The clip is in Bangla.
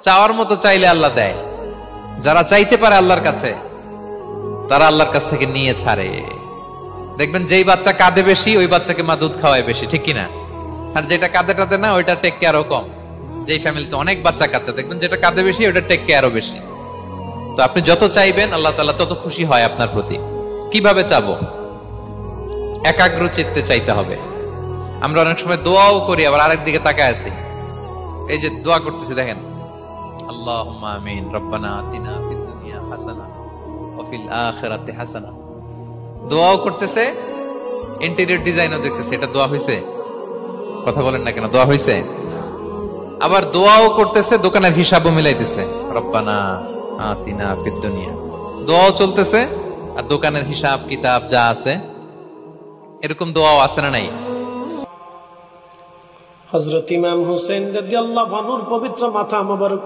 চাওয়ার মতো চাইলে আল্লাহ দেয়। যারা চাইতে পারে আল্লাহর কাছে, তারা আল্লাহর কাছ থেকে নিয়ে ছাড়ে। দেখবেন যেই বাচ্চা কাঁদে বেশি, ওই বাচ্চাকে মা দুধ খাওয়ায় বেশি, ঠিক কিনা? আর যেটা কাঁদে টাদে না, ওইটা টেক কেয়ারও কম। যেই ফ্যামিলিতে অনেক বাচ্চা কাচ্চা, দেখবেন যেটা কাঁদে বেশি, ওইটা টেক কেয়ারও বেশি। তো আপনি যত চাইবেন, আল্লাহ তাআলা তত খুশি হয় আপনার প্রতি। কিভাবে চাবো? একাগ্র চিত্তে চাইতে হবে। আমরা অনেক সময় দোয়াও করি, আবার আরেক দিকে তাকায় আছি। এই যে দোয়া করতেছি, দেখেন, আল্লাহুম্মা আমিন, রব্বানা আতিনা ফিদ দুনিয়া হাসানা ওয়া ফিল আখিরাতি হাসানা। দোয়াও করতেছে, ইন্টেরিয়র ডিজাইনও দেখতেছে। এটা দোয়া হইছে? কথা বলেন না কেন, দোয়া হইছে? আবার দোয়াও করতেছে, দোকানের হিসাবও মিলাইতেছে, রব্বানা আতিনা ফিদ দুনিয়া। দোয়াও চলতেছে, আর দোকানের হিসাব কিতাব যা আছে, এরকম দোয়াও আছে না নাই? হযরত ইমাম হুসাইন রাদিয়াল্লাহু আনহুর পবিত্র মাথা মোবারক